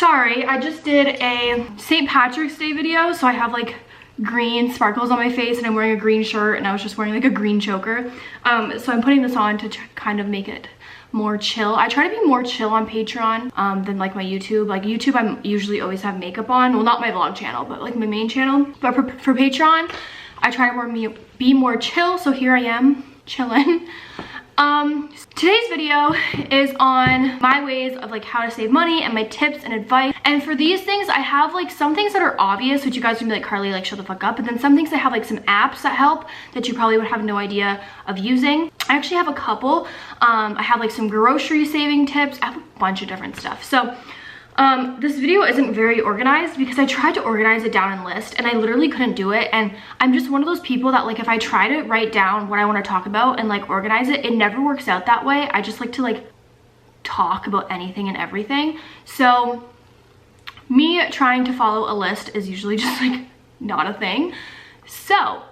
Sorry, I just did a St. Patrick's Day video, so I have like green sparkles on my face and I'm wearing a green shirt and I was just wearing like a green choker. So I'm putting this on to kind of make it more chill. I try to be more chill on Patreon than like my YouTube. Like YouTube, I'm usually always have makeup on. Well, not my vlog channel, but like my main channel. But for Patreon, I try to be more chill. So here I am chilling. Today's video is on my ways of like how to save money and my tips and advice. And for these things, I have like some things that are obvious, which you guys would be like, Karlee, like shut the fuck up. But then some things I have like some apps that help that you probably would have no idea of using. I actually have a couple. I have like some grocery saving tips. I have a bunch of different stuff. So this video isn't very organized because I tried to organize it down in list and I literally couldn't do it. And I'm just one of those people that like if I try to write down what I want to talk about and like organize it, it never works out that way. I just like to like talk about anything and everything. So me trying to follow a list is usually just like not a thing. So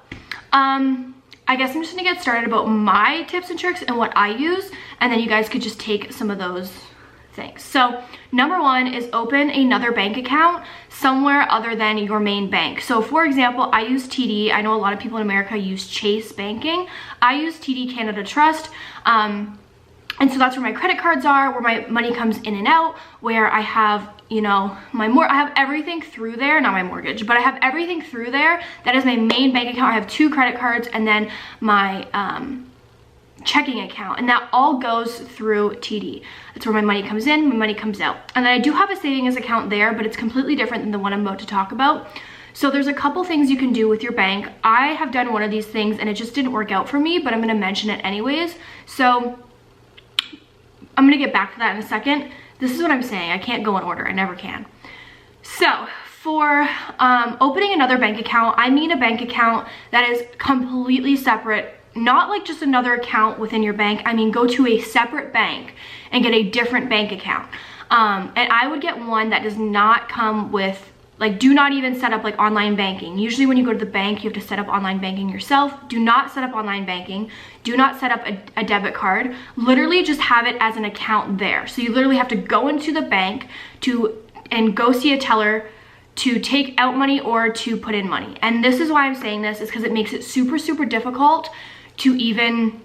I guess I'm just gonna get started about my tips and tricks and what I use, and then you guys could just take some of those things. So number one is open another bank account somewhere other than your main bank. So for example, I use TD. I know a lot of people in America use Chase banking. I use TD Canada Trust. And so that's where my credit cards are, where my money comes in and out, where I have, you know, I have everything through there, not my mortgage, but I have everything through there. That is my main bank account. I have 2 credit cards and then my checking account, and that all goes through TD. That's where my money comes in, my money comes out. And then I do have a savings account there, but it's completely different than the one I'm about to talk about. So there's a couple things you can do with your bank. I have done one of these things and it just didn't work out for me, but I'm gonna mention it anyways. So I'm gonna get back to that in a second. This is what I'm saying. I can't go in order. I never can. So for opening another bank account, I mean a bank account that is completely separate. Not like just another account within your bank. I mean, go to a separate bank and get a different bank account. And I would get one that does not come with, like, do not even set up like online banking. Usually when you go to the bank, you have to set up online banking yourself. Do not set up online banking. Do not set up a debit card. Literally just have it as an account there. So you literally have to go into the bank and go see a teller to take out money or to put in money. And this is why I'm saying this, is because it makes it super, super difficult to even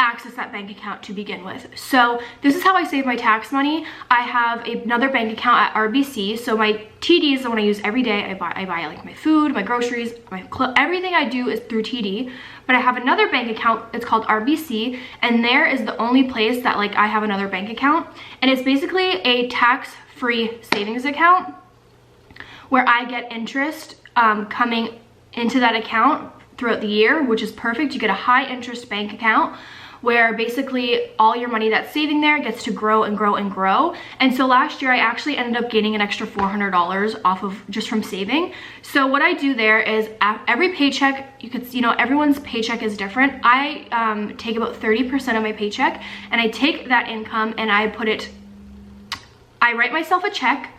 access that bank account to begin with. So this is how I save my tax money. I have another bank account at RBC. So my TD is the one I use every day. I buy like my food, my groceries, my clothes, everything I do is through TD. But I have another bank account, it's called RBC, and there is the only place that like I have another bank account. And it's basically a tax-free savings account where I get interest coming into that account throughout the year, which is perfect. You get a high interest bank account where basically all your money that's saving there gets to grow and grow and grow. And so last year I actually ended up gaining an extra $400 off of just from saving. So what I do there is every paycheck, you know, everyone's paycheck is different. I take about 30% of my paycheck and I take that income and I write myself a check.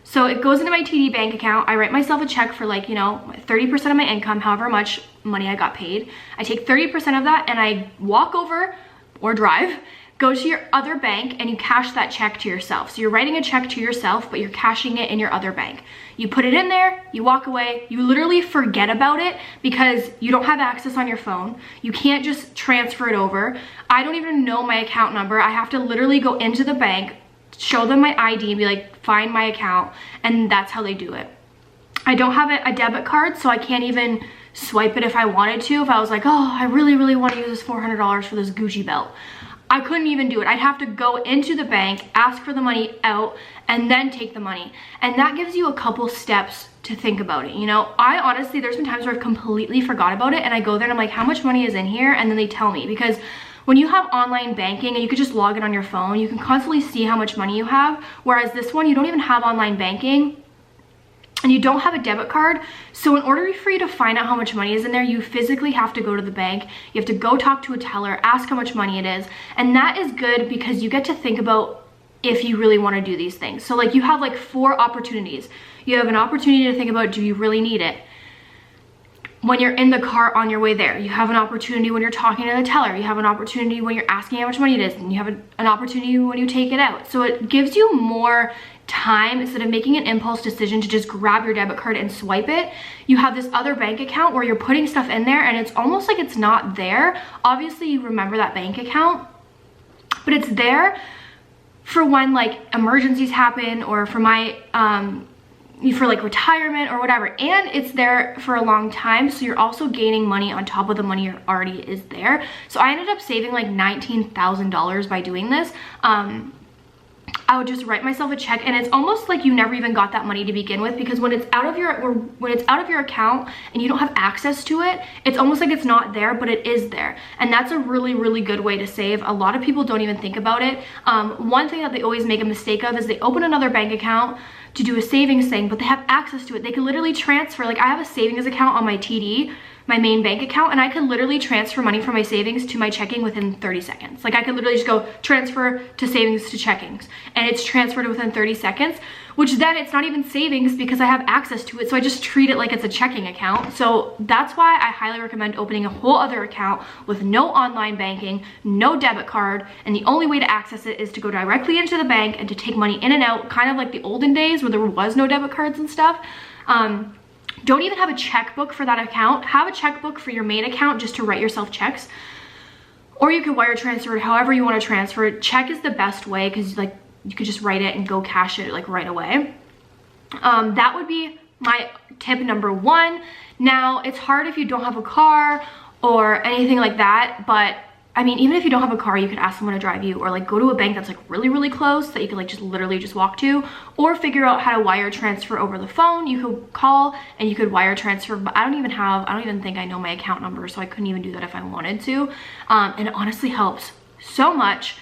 So it goes into my TD bank account. I write myself a check for like, you know, 30% of my income, however much money I got paid. I take 30% of that and I walk over or drive, go to your other bank and you cash that check to yourself. So you're writing a check to yourself, but you're cashing it in your other bank. You put it in there, you walk away, you literally forget about it because you don't have access on your phone. You can't just transfer it over. I don't even know my account number. I have to literally go into the bank, show them my ID and be like, find my account, and that's how they do it. I don't have a debit card, so I can't even swipe it if I wanted to. If I was like, oh, I really, really want to use this $400 for this Gucci belt, I couldn't even do it. I'd have to go into the bank, ask for the money out, and then take the money. And that gives you a couple steps to think about it. You know, I honestly, there's been times where I've completely forgot about it and I go there and I'm like, how much money is in here? And then they tell me, because when you have online banking and you could just log in on your phone, you can constantly see how much money you have. Whereas this one, you don't even have online banking and you don't have a debit card. So in order for you to find out how much money is in there, you physically have to go to the bank. You have to go talk to a teller, ask how much money it is. And that is good because you get to think about if you really want to do these things. So like you have like 4 opportunities. You have an opportunity to think about, do you really need it? When you're in the car on your way there, you have an opportunity when you're talking to the teller, you have an opportunity when you're asking how much money it is, and you have an opportunity when you take it out. So it gives you more time, instead of making an impulse decision to just grab your debit card and swipe it, you have this other bank account where you're putting stuff in there and it's almost like it's not there. Obviously you remember that bank account, but it's there for when like emergencies happen, or for my for like retirement or whatever, and it's there for a long time, so you're also gaining money on top of the money already is there. So I ended up saving like $19,000 by doing this. I would just write myself a check, and it's almost like you never even got that money to begin with, because when it's out of your account and you don't have access to it, it's almost like it's not there, but it is there. And that's a really, really good way to save. A lot of people don't even think about it. One thing that they always make a mistake of is they open another bank account to do a savings thing, but they have access to it. They can literally transfer, like I have a savings account on my TD, my main bank account, and I could literally transfer money from my savings to my checking within 30 seconds. Like I could literally just go transfer to savings to checkings, and it's transferred within 30 seconds, which then it's not even savings because I have access to it. So I just treat it like it's a checking account. So that's why I highly recommend opening a whole other account with no online banking, no debit card, and the only way to access it is to go directly into the bank and to take money in and out, kind of like the olden days where there was no debit cards and stuff. Don't even have a checkbook for that account. Have a checkbook for your main account just to write yourself checks. Or you could wire transfer it however you want to transfer it. Check is the best way because like you could just write it and go cash it like right away. That would be my tip number one. Now, it's hard if you don't have a car or anything like that, but I mean, even if you don't have a car, you could ask someone to drive you, or like go to a bank that's like really, really close that you could like just literally just walk to, or figure out how to wire transfer over the phone. You could call and you could wire transfer, but I don't even think I know my account number, so I couldn't even do that if I wanted to. And it honestly helps so much.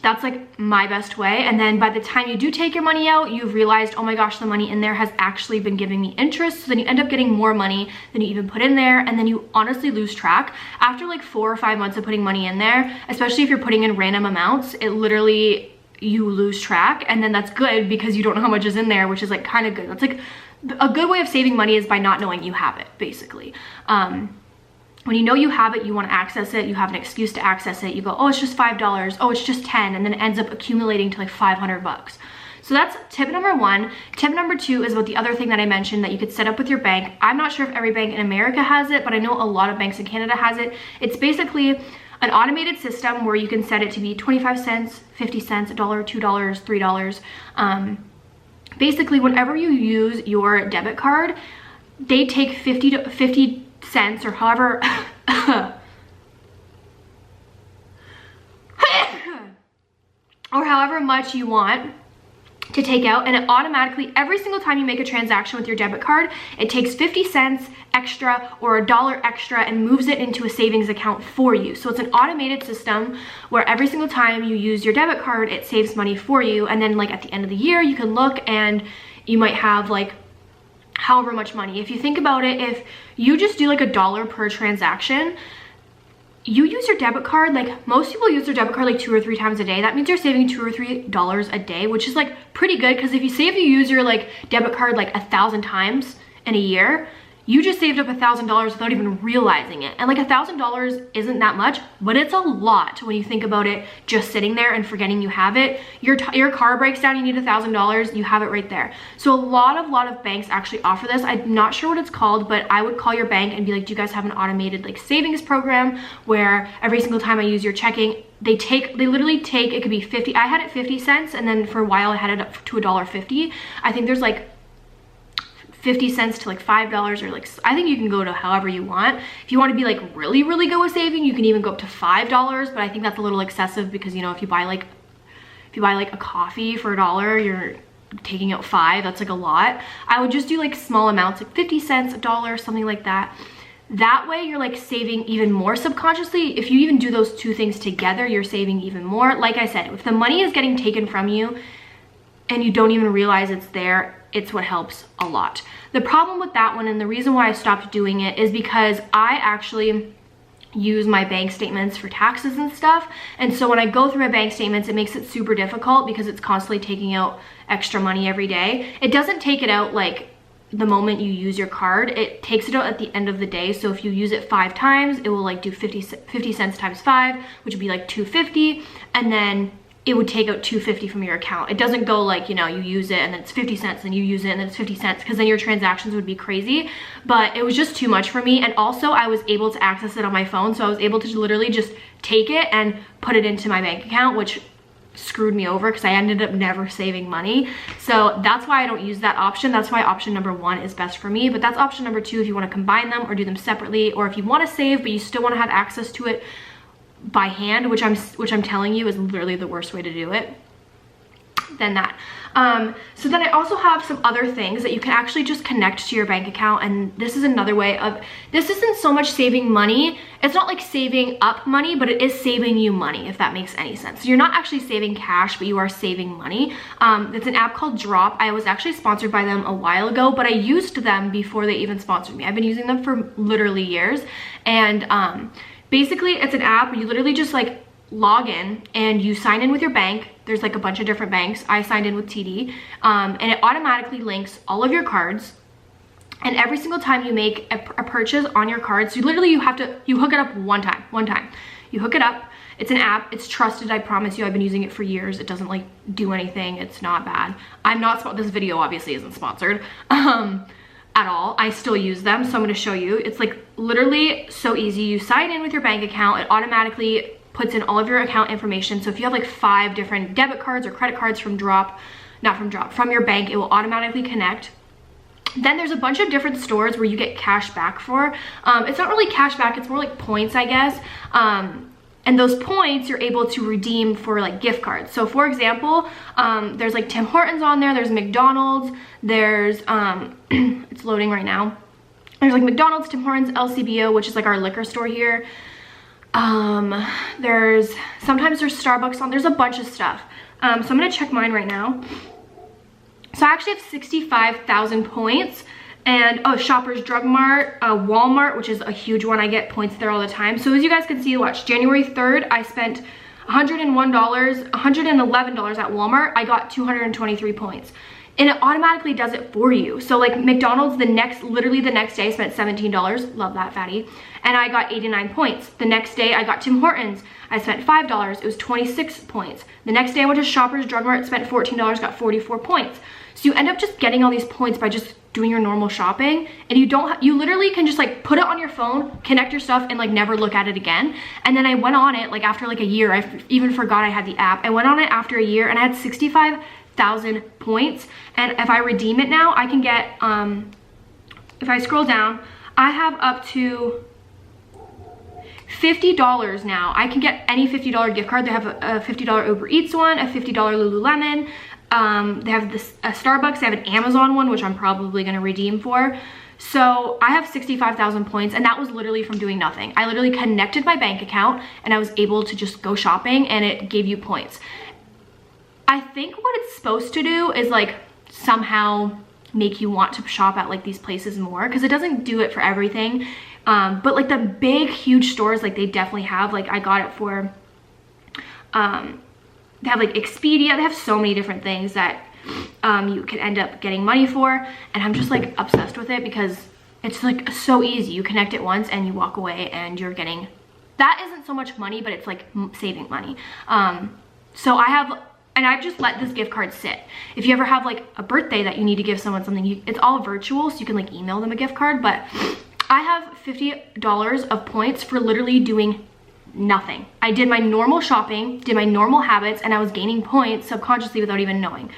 That's like my best way. And then by the time you do take your money out, you've realized, oh my gosh, the money in there has actually been giving me interest. So then you end up getting more money than you even put in there. And then you honestly lose track. After like 4 or 5 months of putting money in there, especially if you're putting in random amounts, it literally, you lose track. And then that's good because you don't know how much is in there, which is like kind of good. That's like a good way of saving money, is by not knowing you have it, basically. When you know you have it, you want to access it, you have an excuse to access it, you go, oh, it's just $5, oh, it's just 10, and then it ends up accumulating to like 500 bucks. So that's tip number one. Tip number two is about the other thing that I mentioned that you could set up with your bank. I'm not sure if every bank in America has it, but I know a lot of banks in Canada has it. It's basically an automated system where you can set it to be 25 cents, 50 cents, $1, $2, $3. Basically, whenever you use your debit card, they take 50 cents or however or however much you want to take out, and it automatically, every single time you make a transaction with your debit card, it takes 50 cents extra or $1 extra and moves it into a savings account for you. So it's an automated system where every single time you use your debit card, it saves money for you. And then like at the end of the year, you can look and you might have like however much money. If you think about it, if you just do like $1 per transaction, you use your debit card, like most people use their debit card like 2 or 3 times a day. That means you're saving $2 or $3 a day, which is like pretty good, because if you use your like debit card like 1,000 times in a year, you just saved up $1,000 without even realizing it. And like $1,000 isn't that much, but it's a lot when you think about it, just sitting there and forgetting you have it. Your car breaks down, you need $1,000, you have it right there. So a lot of banks actually offer this. I'm not sure what it's called, but I would call your bank and be like, do you guys have an automated like savings program where every single time I use your checking, they literally take, it could be 50, I had it 50 cents, and then for a while I had it up to $1.50. I think there's like 50 cents to like $5, or like, I think you can go to however you want. If you want to be like really, really good with saving, you can even go up to $5, but I think that's a little excessive because, you know, if you buy like a coffee for $1, you're taking out 5, that's like a lot. I would just do like small amounts, like 50 cents, $1, something like that. That way you're like saving even more subconsciously. If you even do those two things together, you're saving even more. Like I said, if the money is getting taken from you and you don't even realize it's there, it's what helps a lot. The problem with that one, and the reason why I stopped doing it, is because I actually use my bank statements for taxes and stuff. And so when I go through my bank statements, it makes it super difficult because it's constantly taking out extra money every day. It doesn't take it out like the moment you use your card, it takes it out at the end of the day. So if you use it 5 times, it will like do 50 cents times 5, which would be like $2.50. And then it would take out $2.50 from your account. It doesn't go like, you know, you use it and then it's 50 cents and you use it and then it's 50 cents, because then your transactions would be crazy. But it was just too much for me. And also I was able to access it on my phone. So I was able to literally just take it and put it into my bank account, which screwed me over because I ended up never saving money. So that's why I don't use that option. That's why option number 1 is best for me. But that's option number 2 if you want to combine them or do them separately, or if you want to save but you still want to have access to it by hand, which I'm telling you is literally the worst way to do it, than that. So then I also have some other things that you can actually just connect to your bank account, and this is another way of, this isn't so much saving money, it's not like saving up money, but it is saving you money, if that makes any sense. So you're not actually saving cash, but you are saving money. It's an app called Drop. I was actually sponsored by them a while ago, but I used them before they even sponsored me. I've been using them for literally years, and basically it's an app where you literally just like log in and you sign in with your bank. There's like a bunch of different banks. I signed in with TD, and it automatically links all of your cards. And every single time you make a purchase on your cards, you hook it up one time. You hook it up. It's an app. It's trusted. I promise you. I've been using it for years. It doesn't like do anything. It's not bad. This video obviously isn't sponsored at all. I still use them, so I'm going to show you. It's like literally so easy. You sign in with your bank account. It automatically puts in all of your account information. So if you have like 5 different debit cards or credit cards from from your bank, it will automatically connect. Then there's a bunch of different stores where you get cash back for. It's not really cash back, it's more like points, I guess. And those points you're able to redeem for like gift cards. So for example, there's like Tim Hortons on there, there's McDonald's, there's, it's loading right now. There's like McDonald's, Tim Hortons, LCBO, which is like our liquor store here. Sometimes there's Starbucks on, there's a bunch of stuff. So I'm gonna check mine right now. So I actually have 65,000 points. And Shoppers Drug Mart, Walmart, which is a huge one. I get points there all the time. So as you guys can see, watch, January 3rd, I spent $111 at Walmart. I got 223 points. And it automatically does it for you. So like McDonald's, literally the next day I spent $17. Love that, fatty. And I got 89 points. The next day I got Tim Hortons. I spent $5. It was 26 points. The next day I went to Shoppers Drug Mart, spent $14, got 44 points. So you end up just getting all these points by just doing your normal shopping, and you literally can just like put it on your phone, connect your stuff, and like never look at it again. And then I went on it like after like a year. I even forgot I had the app. I went on it after a year and I had 65,000 points. And if I redeem it now, I can get, if I scroll down, I have up to $50 now. I can get any $50 gift card. They have a $50 Uber Eats one, a $50 Lululemon. They have a Starbucks, they have an Amazon one, which I'm probably going to redeem for. So I have 65,000 points, and that was literally from doing nothing. I literally connected my bank account and I was able to just go shopping, and it gave you points. I think what it's supposed to do is like somehow make you want to shop at like these places more, because it doesn't do it for everything. But like the big, huge stores, like they definitely have, like I got it for, they have like Expedia. They have so many different things that you can end up getting money for, and I'm just like obsessed with it because it's like so easy. You connect it once and you walk away and you're getting, that isn't so much money, but it's like saving money. So I've just let this gift card sit. If you ever have like a birthday that you need to give someone something, it's all virtual, so you can like email them a gift card. But I have $50 of points for literally doing nothing. I did my normal shopping, did my normal habits, and I was gaining points subconsciously without even knowing.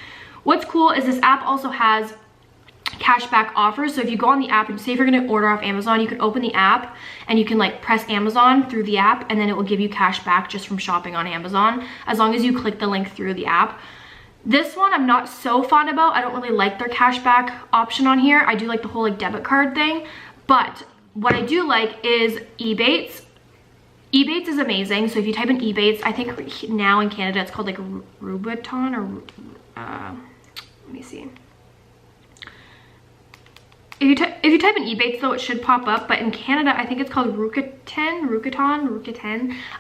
What's cool is this app also has cashback offers. So if you go on the app and say if you're going to order off Amazon, you can open the app and you can like press Amazon through the app, and then it will give you cash back just from shopping on Amazon, as long as you click the link through the app. This one I'm not so fond about. I don't really like their cashback option on here. I do like the whole like debit card thing, but what I do like is Ebates. Ebates is amazing. So if you type in Ebates, I think now in Canada it's called like Rubiton, or let me see. If you type in Ebates though, it should pop up, but in Canada I think it's called Rubiton.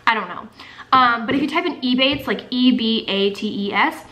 I don't know. But if you type in Ebates, like E-B-A-T-E-S,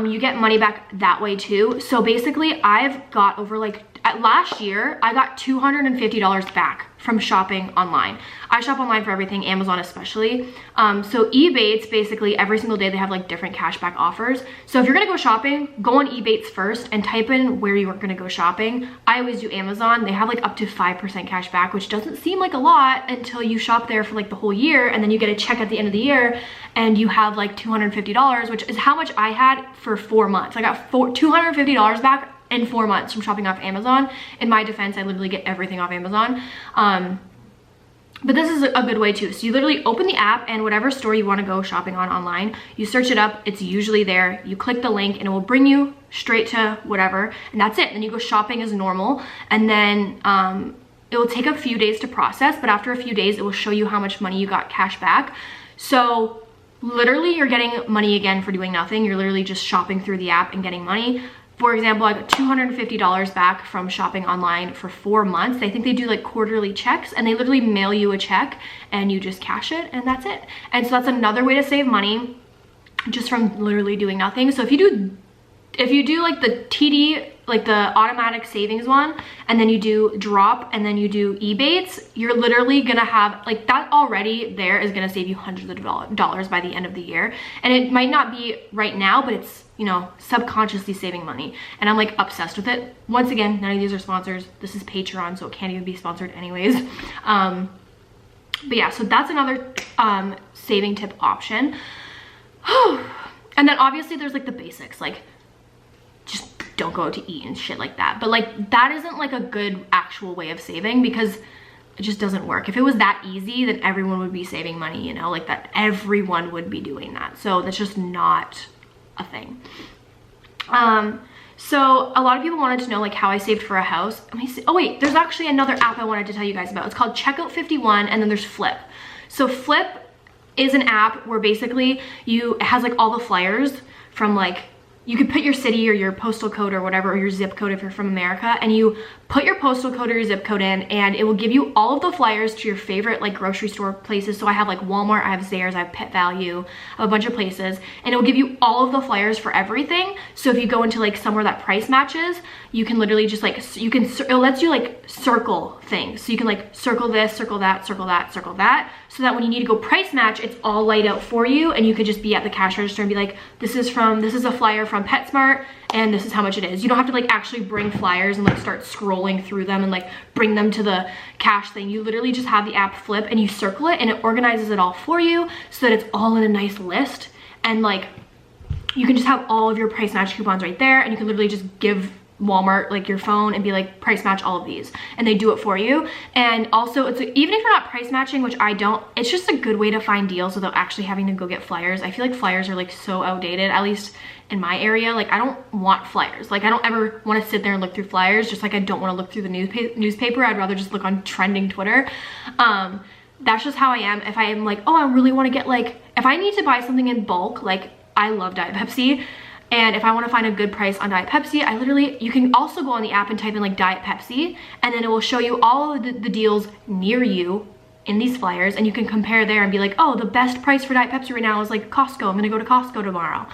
you get money back that way too. So basically I've got over like last year, I got $250 back from shopping online. I shop online for everything, Amazon especially. So Ebates, basically every single day they have like different cashback offers. So if you're gonna go shopping, go on Ebates first and type in where you are gonna go shopping. I always do Amazon. They have like up to 5% cash back, which doesn't seem like a lot until you shop there for like the whole year, and then you get a check at the end of the year and you have like $250, which is how much I had for 4 months. I got $250 back in 4 months from shopping off Amazon. In my defense, I literally get everything off Amazon. But this is a good way too. So you literally open the app, and whatever store you want to go shopping on online, you search it up, it's usually there. You click the link and it will bring you straight to whatever, and that's it. Then you go shopping as normal, and then it will take a few days to process, but after a few days, it will show you how much money you got cash back. So literally you're getting money again for doing nothing. You're literally just shopping through the app and getting money. For example, I got $250 back from shopping online for 4 months. I think they do like quarterly checks, and they literally mail you a check and you just cash it, and that's it. And so that's another way to save money just from literally doing nothing. So if you do like the TD, like the automatic savings one, and then you do drop, and then you do Ebates, you're literally gonna have like that already there is gonna save you hundreds of dollars by the end of the year. And it might not be right now, but it's, you know, subconsciously saving money, and I'm like obsessed with it. Once again, none of these are sponsors. This is Patreon, so it can't even be sponsored anyways. But yeah, so that's another saving tip option. And then obviously there's like the basics, like just don't go out to eat and shit like that. But like that isn't like a good actual way of saving, because it just doesn't work. If it was that easy, then everyone would be saving money, you know, like that everyone would be doing that. So that's just not a thing. So a lot of people wanted to know like how I saved for a house. Let me see. Oh wait, there's actually another app I wanted to tell you guys about. It's called Checkout 51, and then there's Flipp. So Flipp is an app where basically it has like all the flyers from like, you could put your city or your postal code or whatever, or your zip code if you're from America, and you put your postal code or your zip code in, and it will give you all of the flyers to your favorite like grocery store places. So I have like Walmart, I have Zayre's, I have Pet Value, I have a bunch of places, and it will give you all of the flyers for everything. So if you go into like somewhere that price matches, you can literally just like, it lets you like circle things. So you can like circle this, circle that, circle that, circle that, so that when you need to go price match, it's all laid out for you, and you could just be at the cash register and be like, this is a flyer from PetSmart, and this is how much it is. You don't have to like actually bring flyers and like start scrolling through them and like bring them to the cash thing. You literally just have the app Flipp, and you circle it, and it organizes it all for you so that it's all in a nice list, and like you can just have all of your price match coupons right there, and you can literally just give Walmart like your phone and be like, price match all of these, and they do it for you. And also, it's even if you're not price matching, which I don't, it's just a good way to find deals without actually having to go get flyers. I feel like flyers are like so outdated, at least in my area. Like I don't want flyers. Like I don't ever want to sit there and look through flyers, just like I don't want to look through the newspaper. I'd rather just look on trending Twitter. That's just how I am. If I am like, oh, I really want to get like, if I need to buy something in bulk, like I love Diet Pepsi, and if I want to find a good price on Diet Pepsi, you can also go on the app and type in like Diet Pepsi, and then it will show you all of the deals near you in these flyers, and you can compare there and be like, oh, the best price for Diet Pepsi right now is like Costco. I'm gonna go to Costco tomorrow.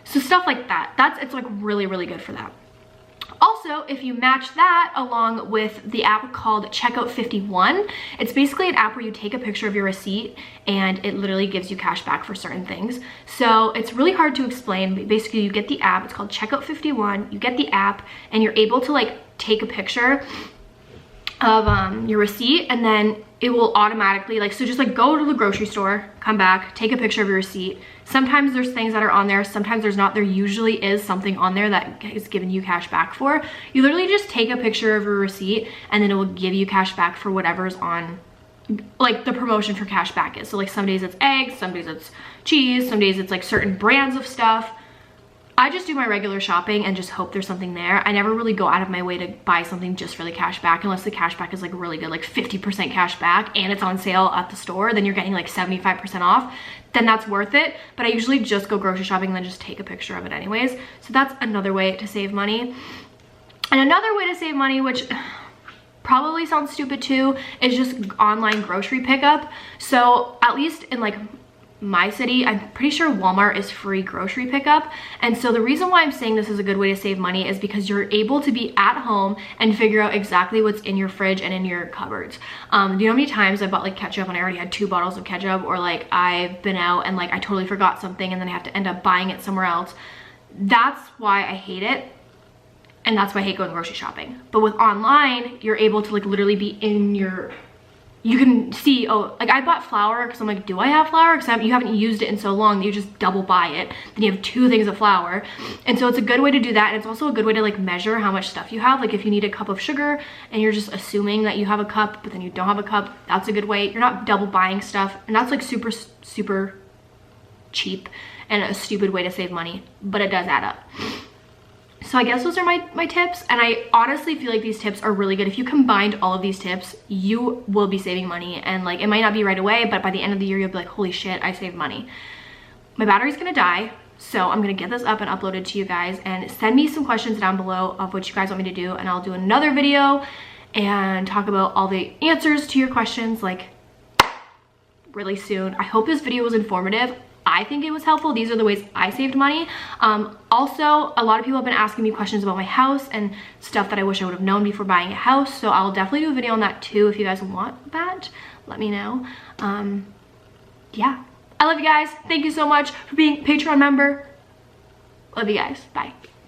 So stuff like that. It's like really, really good for that. Also, if you match that along with the app called Checkout 51, it's basically an app where you take a picture of your receipt and it literally gives you cash back for certain things. So it's really hard to explain, but basically you get the app, it's called Checkout 51, you get the app, and you're able to like take a picture of your receipt, and then it will automatically like, so just like go to the grocery store, come back, take a picture of your receipt. Sometimes there's things that are on there, sometimes there's not. There usually is something on there that is giving you cash back for. You literally just take a picture of your receipt, and then it will give you cash back for whatever's on, like the promotion for cash back is. So like some days it's eggs, some days it's cheese, some days it's like certain brands of stuff. I just do my regular shopping and just hope there's something there. I never really go out of my way to buy something just for the cash back, unless the cash back is like really good, like 50% cash back, and it's on sale at the store, then you're getting like 75% off, then that's worth it. But I usually just go grocery shopping and then just take a picture of it anyways. So that's another way to save money. And another way to save money, which probably sounds stupid too, is just online grocery pickup. So at least in like my city, I'm pretty sure Walmart is free grocery pickup. And so the reason why I'm saying this is a good way to save money is because you're able to be at home and figure out exactly what's in your fridge and in your cupboards. Do you know how many times I bought like ketchup and I already had 2 bottles of ketchup, or like I've been out and like I totally forgot something and then I have to end up buying it somewhere else. That's why I hate it. And that's why I hate going grocery shopping. But with online, you're able to like literally be in your, you can see, oh, like I bought flour because I'm like, do I have flour? Because you haven't used it in so long that you just double buy it. Then you have 2 things of flour. And so it's a good way to do that. And it's also a good way to like measure how much stuff you have. Like if you need a cup of sugar and you're just assuming that you have a cup, but then you don't have a cup, that's a good way. You're not double buying stuff. And that's like super, super cheap and a stupid way to save money, but it does add up. So I guess those are my tips, and I honestly feel like these tips are really good. If you combined all of these tips, you will be saving money, and like it might not be right away, but by the end of the year you'll be like, holy shit, I saved money. My battery's gonna die, so I'm gonna get this up and upload it to you guys, and send me some questions down below of what you guys want me to do, and I'll do another video and talk about all the answers to your questions like really soon. I hope this video was informative. I think it was helpful. These are the ways I saved money. Also, a lot of people have been asking me questions about my house and stuff that I wish I would have known before buying a house. So I'll definitely do a video on that too. If you guys want that, let me know. Yeah, I love you guys. Thank you so much for being a Patreon member. Love you guys. Bye.